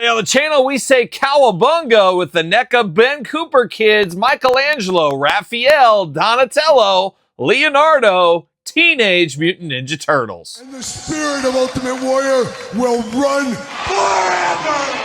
Hey, on the channel, we say cowabunga with the NECA Ben Cooper kids, Michelangelo, Raphael, Donatello, Leonardo, Teenage Mutant Ninja Turtles. And the spirit of Ultimate Warrior will run forever!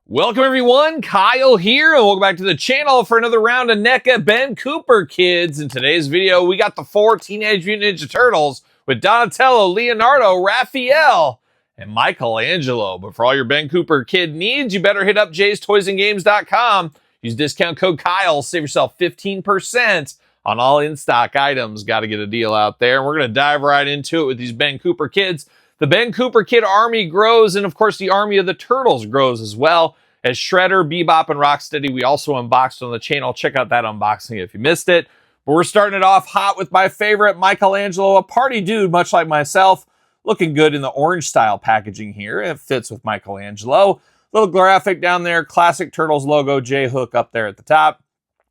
Welcome everyone, Kyle here, and welcome back to the channel for another round of NECA Ben Cooper kids. In today's video, we got the 4 Teenage Mutant Ninja Turtles with Donatello, Leonardo, Raphael, and Michelangelo. But for all your Ben Cooper kid needs, you better hit up jaystoysandgames.com. Use discount code Kyle, save yourself 15% on all in-stock items. Got to get a deal out there. And we're going to dive right into it with these Ben Cooper kids. The Ben Cooper kid army grows, and of course the army of the Turtles grows as well. As Shredder, Bebop, and Rocksteady, we also unboxed on the channel. Check out that unboxing if you missed it. But we're starting it off hot with my favorite, Michelangelo, a party dude, much like myself. Looking good in the orange style packaging here. It fits with Michelangelo. Little graphic down there, classic Turtles logo, J-hook up there at the top.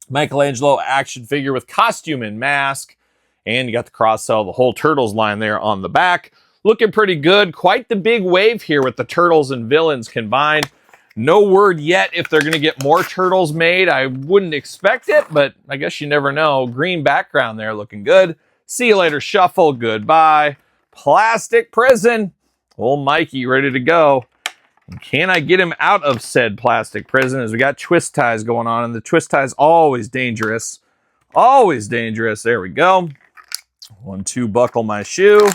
Michelangelo action figure with costume and mask. And you got the cross-sell, the whole Turtles line there on the back. Looking pretty good. Quite the big wave here with the Turtles and villains combined. No word yet if they're going to get more Turtles made. I wouldn't expect it, but I guess you never know. Green background there looking good. See you later, Shuffle. Goodbye. Plastic prison. Old Mikey ready to go. And can I get him out of said plastic prison? As we got twist ties going on, and the twist ties always dangerous. Always dangerous. There we go. 1, 2, buckle my shoe.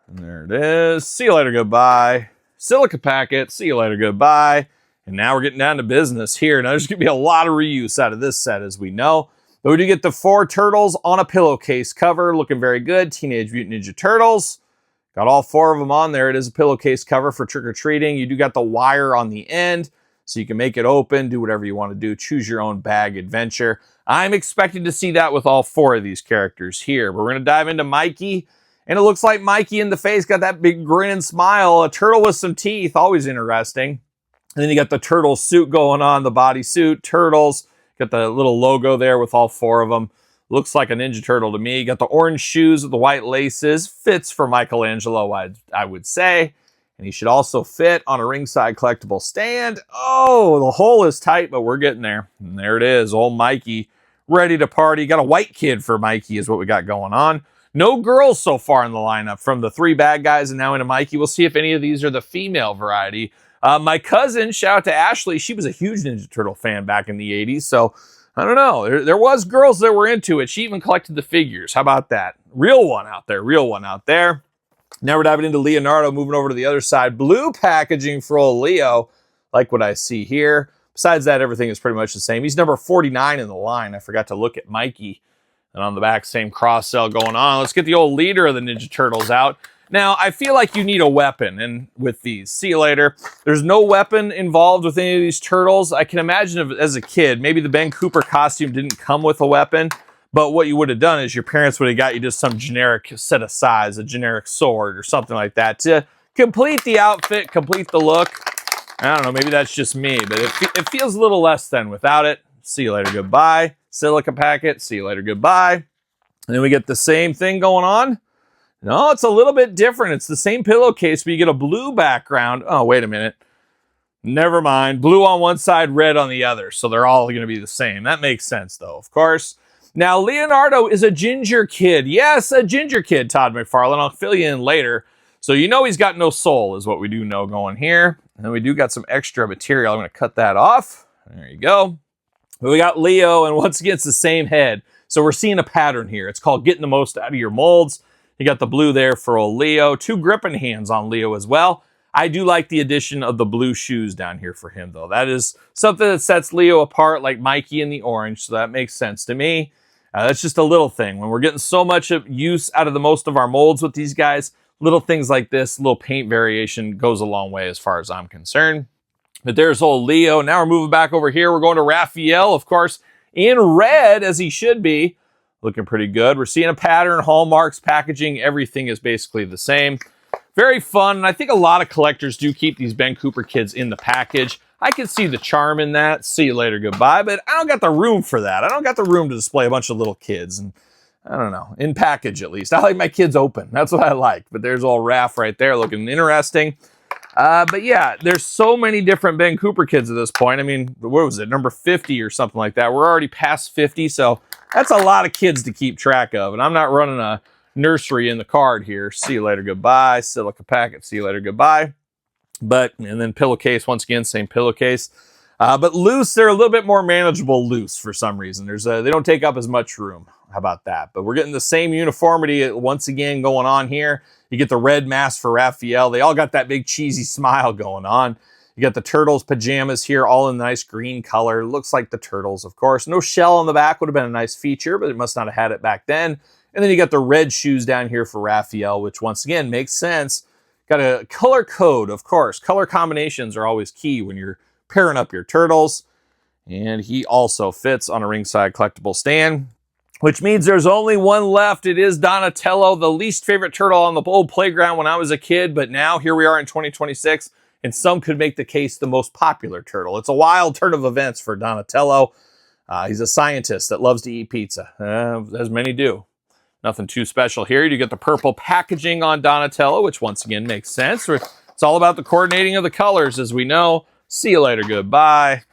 And there it is. See you later, goodbye. Silica packet. See you later, goodbye. And now we're getting down to business here. Now there's going to be a lot of reuse out of this set, as we know. But we do get the 4 Turtles on a pillowcase cover. Looking very good. Teenage Mutant Ninja Turtles. Got all 4 of them on there. It is a pillowcase cover for trick-or-treating. You do got the wire on the end, so you can make it open, do whatever you want to do. Choose your own bag adventure. I'm expecting to see that with all 4 of these characters here. But we're going to dive into Mikey. And it looks like Mikey in the face got that big grin and smile. A turtle with some teeth, always interesting. And then you got the turtle suit going on, the bodysuit, Turtles. Got the little logo there with all 4 of them. Looks like a Ninja Turtle to me. You got the orange shoes with the white laces. Fits for Michelangelo, I would say. And he should also fit on a ringside collectible stand. Oh, the hole is tight, but we're getting there. And there it is, old Mikey, ready to party. Got a white kid for Mikey is what we got going on. No girls so far in the lineup from the 3 bad guys and now into Mikey. We'll see if any of these are the female variety. My cousin, shout out to Ashley, she was a huge Ninja Turtle fan back in the 80s. So, I don't know. There was girls that were into it. She even collected the figures. How about that? Real one out there. Real one out there. Now we're diving into Leonardo, moving over to the other side. Blue packaging for old Leo, like what I see here. Besides that, everything is pretty much the same. He's number 49 in the line. I forgot to look at Mikey. And on the back, same cross-sell going on. Let's get the old leader of the Ninja Turtles out. Now, I feel like you need a weapon and with these. See you later. There's no weapon involved with any of these Turtles. I can imagine if, as a kid, maybe the Ben Cooper costume didn't come with a weapon. But what you would have done is your parents would have got you just some generic set of size, a generic sword or something like that to complete the outfit, complete the look. I don't know, maybe that's just me, but it feels a little less than without it. See you later, goodbye. Silica packet, see you later, goodbye. And then we get the same thing going on. No, it's a little bit different. It's the same pillowcase, but you get a blue background. Oh, wait a minute. Never mind. Blue on one side, red on the other. So they're all going to be the same. That makes sense, though, of course. Now, Leonardo is a ginger kid. Yes, a ginger kid, Todd McFarlane. I'll fill you in later. So you know he's got no soul is what we do know going here. And then we do got some extra material. I'm going to cut that off. There you go. We got Leo, and once again, it's the same head. So we're seeing a pattern here. It's called getting the most out of your molds. You got the blue there for old Leo. 2 gripping hands on Leo as well. I do like the addition of the blue shoes down here for him, though. That is something that sets Leo apart, like Mikey in the orange, so that makes sense to me. That's just a little thing. When we're getting so much of use out of the most of our molds with these guys, little things like this, little paint variation goes a long way as far as I'm concerned. But there's old Leo. Now we're moving back over here. We're going to Raphael, of course, in red, as he should be. Looking pretty good. We're seeing a pattern, hallmarks, packaging. Everything is basically the same. Very fun, and I think a lot of collectors do keep these Ben Cooper kids in the package. I can see the charm in that. See you later, goodbye. But I don't got the room for that. I don't got the room to display a bunch of little kids. And I don't know, in package at least. I like my kids open. That's what I like. But there's old Raph right there looking interesting. But yeah, there's so many different Ben Cooper kids at this point. I mean, what was it, number 50 or something like that? We're already past 50, so that's a lot of kids to keep track of. And I'm not running a nursery in the card here. See you later, goodbye. Silica packet, see you later, goodbye. And then pillowcase, once again, same pillowcase. But loose, they're a little bit more manageable loose for some reason. They don't take up as much room. How about that? But we're getting the same uniformity once again going on here. You get the red mask for Raphael. They all got that big cheesy smile going on. You got the Turtles pajamas here, all in nice green color. Looks like the Turtles, of course. No shell on the back would have been a nice feature, but it must not have had it back then. And then you got the red shoes down here for Raphael, which once again makes sense. Got a color code, of course. Color combinations are always key when you're pairing up your Turtles. And he also fits on a ringside collectible stand, which means there's only one left. It is Donatello, the least favorite turtle on the old playground when I was a kid. But now here we are in 2026, and some could make the case the most popular turtle. It's a wild turn of events for Donatello. He's a scientist that loves to eat pizza, as many do. Nothing too special here. You get the purple packaging on Donatello, which once again makes sense. It's all about the coordinating of the colors, as we know. See you later, goodbye.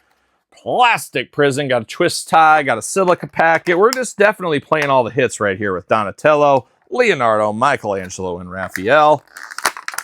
Plastic prison, got a twist tie, got a silica packet. We're just definitely playing all the hits right here with Donatello, Leonardo, Michelangelo, and Raphael.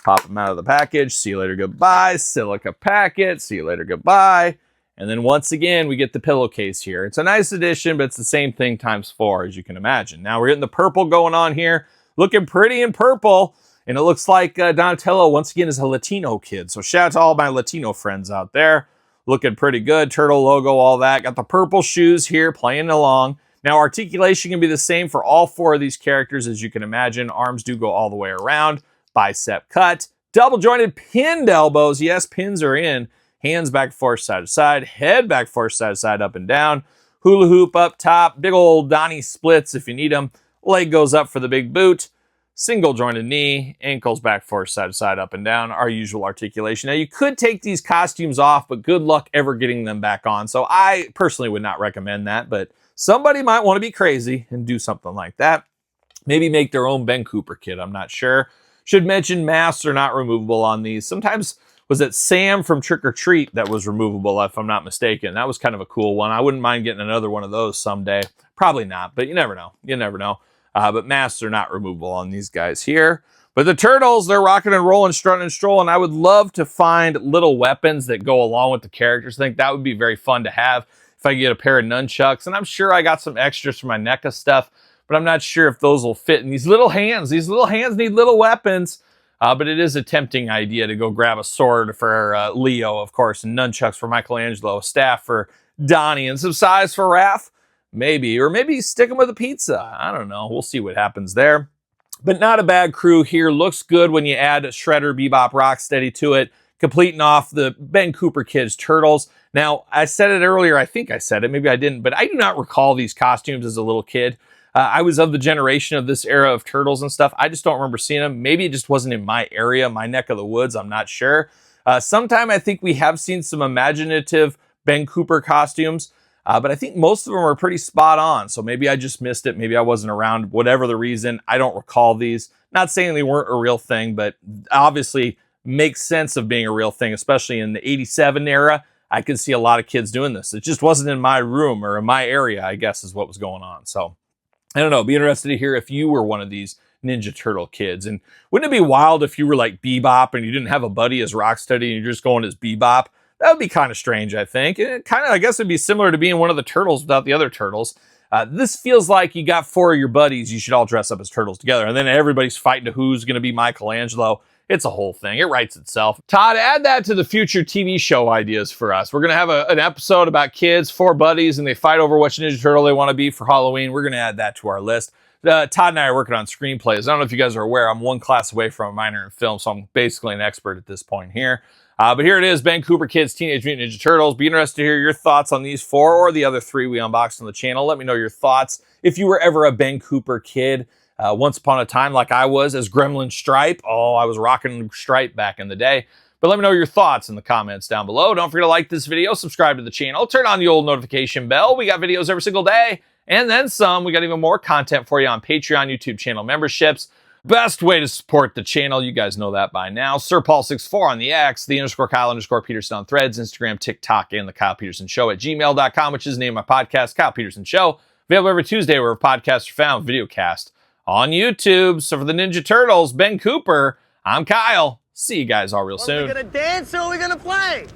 Pop them out of the package. See you later, goodbye. Silica packet. See you later, goodbye. And then once again, we get the pillowcase here. It's a nice addition, but it's the same thing times 4, as you can imagine. Now we're getting the purple going on here. Looking pretty in purple. And it looks like Donatello, once again, is a Latino kid. So shout out to all my Latino friends out there. Looking pretty good. Turtle logo, all that. Got the purple shoes here, playing along. Now, articulation can be the same for all 4 of these characters, as you can imagine. Arms do go all the way around. Bicep cut. Double jointed pinned elbows. Yes, pins are in. Hands back, forth, side to side. Head back, forth, side to side, up and down. Hula hoop up top. Big old Donnie splits if you need them. Leg goes up for the big boot. Single jointed knee, ankles back, forth, side to side, up and down, our usual articulation. Now, you could take these costumes off, but good luck ever getting them back on. So I personally would not recommend that, but somebody might want to be crazy and do something like that. Maybe make their own Ben Cooper kit, I'm not sure. Should mention masks are not removable on these. Sometimes, was it Sam from Trick or Treat that was removable, if I'm not mistaken? That was kind of a cool one. I wouldn't mind getting another one of those someday. Probably not, but you never know. You never know. But masks are not removable on these guys here. But the Turtles, they're rocking and rolling, strutting and strolling. I would love to find little weapons that go along with the characters. I think that would be very fun to have if I get a pair of nunchucks. And I'm sure I got some extras for my NECA stuff, but I'm not sure if those will fit in these little hands. These little hands need little weapons. But it is a tempting idea to go grab a sword for Leo, of course, and nunchucks for Michelangelo, a staff for Donnie, and some size for Raph. Maybe, or maybe stick them with a pizza. I don't know. We'll see what happens there. But not a bad crew here. Looks good when you add Shredder, Bebop, Rocksteady to it, completing off the Ben Cooper Kids Turtles. Now, I said it earlier. I think I said it. Maybe I didn't. But I do not recall these costumes as a little kid. I was of the generation of this era of Turtles and stuff. I just don't remember seeing them. Maybe it just wasn't in my area, my neck of the woods. I'm not sure. Sometime I think we have seen some imaginative Ben Cooper costumes. But I think most of them are pretty spot on. So maybe I just missed it. Maybe I wasn't around. Whatever the reason, I don't recall these. Not saying they weren't a real thing, but obviously makes sense of being a real thing, especially in the 87 era. I could see a lot of kids doing this. It just wasn't in my room or in my area, I guess, is what was going on. So I don't know. Be interested to hear if you were one of these Ninja Turtle kids. And wouldn't it be wild if you were like Bebop and you didn't have a buddy as Rocksteady and you're just going as Bebop? That would be kind of strange, I think. And it kind of, I guess it'd be similar to being one of the Turtles without the other Turtles. This feels like you got 4 of your buddies. You should all dress up as Turtles together. And then everybody's fighting to who's going to be Michelangelo. It's a whole thing. It writes itself. Todd, add that to the future TV show ideas for us. We're going to have an episode about kids, 4 buddies, and they fight over which Ninja Turtle they want to be for Halloween. We're going to add that to our list. Todd and I are working on screenplays. I don't know if you guys are aware. I'm 1 class away from a minor in film, so I'm basically an expert at this point here. But here it is, Ben Cooper Kids Teenage Mutant Ninja Turtles. Be interested to hear your thoughts on these 4 or the other 3 we unboxed on the channel. Let me know your thoughts. If you were ever a Ben Cooper kid, once upon a time like I was as Gremlin Stripe. Oh, I was rocking Stripe back in the day. But let me know your thoughts in the comments down below. Don't forget to like this video, subscribe to the channel, turn on the old notification bell. We got videos every single day, and then some. We got even more content for you on Patreon, YouTube channel memberships. Best way to support the channel, you guys know that by now. SirPaul64 on the X, _Kyle_Peterson on Threads, Instagram, TikTok, and TheKylePetersonShow at gmail.com, which is the name of my podcast, Kyle Peterson Show. Available every Tuesday where podcasts are found, videocast on YouTube. So for the Ninja Turtles, Ben Cooper, I'm Kyle. See you guys all real soon. Are we gonna dance or are we gonna play?